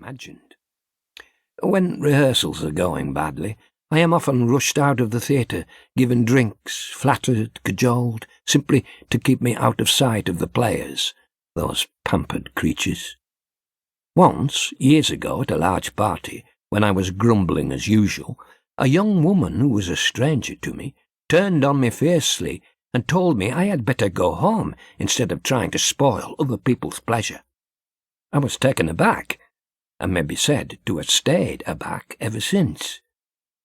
imagined. When rehearsals are going badly, I am often rushed out of the theatre, given drinks, flattered, cajoled, simply to keep me out of sight of the players, those pampered creatures. Once, years ago, at a large party, when I was grumbling as usual, a young woman who was a stranger to me turned on me fiercely and told me I had better go home instead of trying to spoil other people's pleasure. I was taken aback, and may be said to have stayed aback ever since.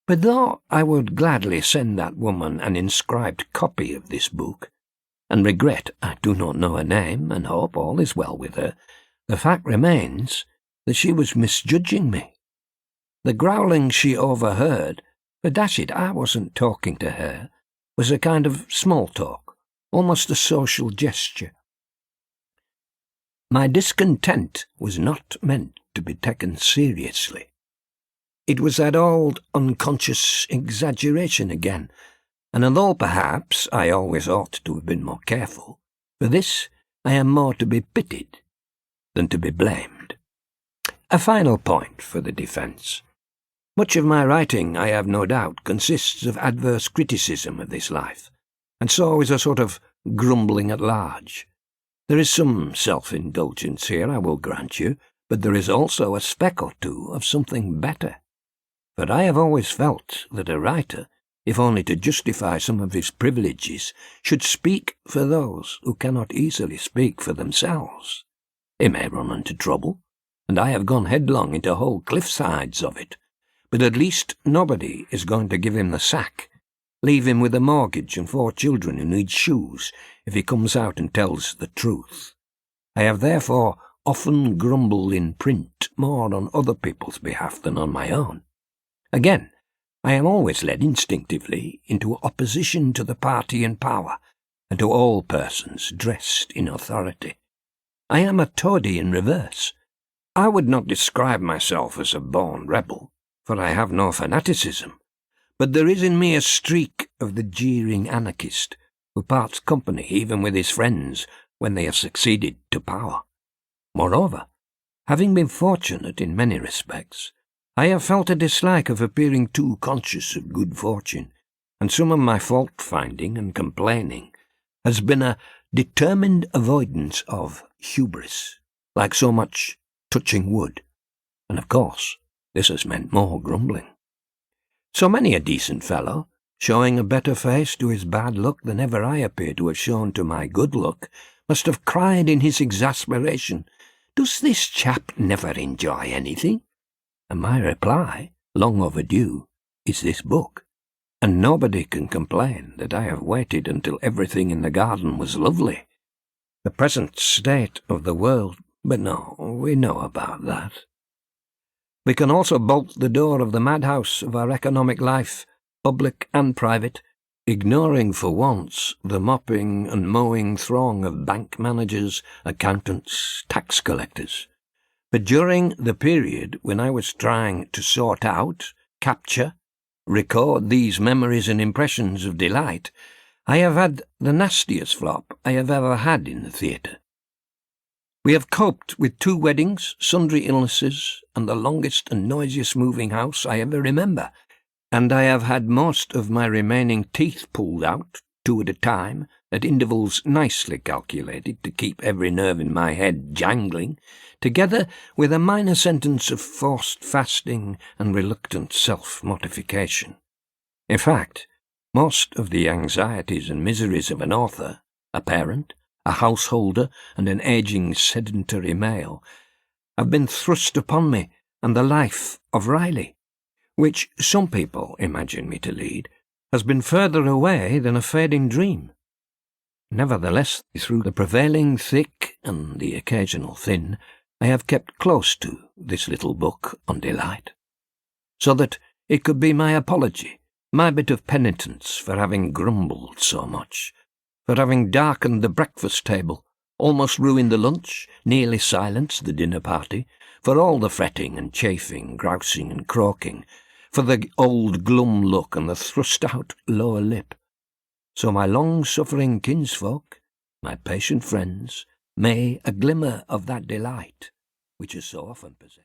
But though I would gladly send that woman an inscribed copy of this book, and regret I do not know her name and hope all is well with her, the fact remains that she was misjudging me. The growling she overheard, for dash it, I wasn't talking to her, was a kind of small talk, almost a social gesture. My discontent was not meant to be taken seriously. It was that old unconscious exaggeration again, and although perhaps I always ought to have been more careful, for this I am more to be pitied than to be blamed. A final point for the defence. Much of my writing, I have no doubt, consists of adverse criticism of this life, and so is a sort of grumbling at large. There is some self-indulgence here, I will grant you, but there is also a speck or two of something better. For I have always felt that a writer, if only to justify some of his privileges, should speak for those who cannot easily speak for themselves. He may run into trouble, and I have gone headlong into whole cliff-sides of it, but at least nobody is going to give him the sack, leave him with a mortgage and 4 children who need shoes if he comes out and tells the truth. I have therefore often grumbled in print more on other people's behalf than on my own. Again, I am always led instinctively into opposition to the party in power and to all persons dressed in authority. I am a toady in reverse. I would not describe myself as a born rebel, for I have no fanaticism, but there is in me a streak of the jeering anarchist who parts company even with his friends when they have succeeded to power. Moreover, having been fortunate in many respects, I have felt a dislike of appearing too conscious of good fortune, and some of my fault-finding and complaining has been a determined avoidance of hubris, like so much touching wood, and of course this has meant more grumbling. So many a decent fellow, showing a better face to his bad luck than ever I appear to have shown to my good luck, must have cried in his exasperation, "Does this chap never enjoy anything?" And my reply, long overdue, is this book, and nobody can complain that I have waited until everything in the garden was lovely. The present state of the world, but no, we know about that. We can also bolt the door of the madhouse of our economic life, public and private, ignoring for once the mopping and mowing throng of bank managers, accountants, tax collectors. But during the period when I was trying to sort out, capture, record these memories and impressions of delight, I have had the nastiest flop I have ever had in the theatre. We have coped with 2 weddings, sundry illnesses, and the longest and noisiest moving house I ever remember, and I have had most of my remaining teeth pulled out, 2 at a time, at intervals nicely calculated to keep every nerve in my head jangling, together with a minor sentence of forced fasting and reluctant self-mortification. In fact, most of the anxieties and miseries of an author, a parent, a householder, and an ageing sedentary male, have been thrust upon me, and the life of Riley, which some people imagine me to lead, has been further away than a fading dream. Nevertheless, through the prevailing thick and the occasional thin, I have kept close to this little book on delight, so that it could be my apology, my bit of penitence for having grumbled so much, for having darkened the breakfast table, almost ruined the lunch, nearly silenced the dinner party, for all the fretting and chafing, grousing and croaking, for the old glum look and the thrust-out lower lip. So my long-suffering kinsfolk, my patient friends, may a glimmer of that delight which is so often possessed.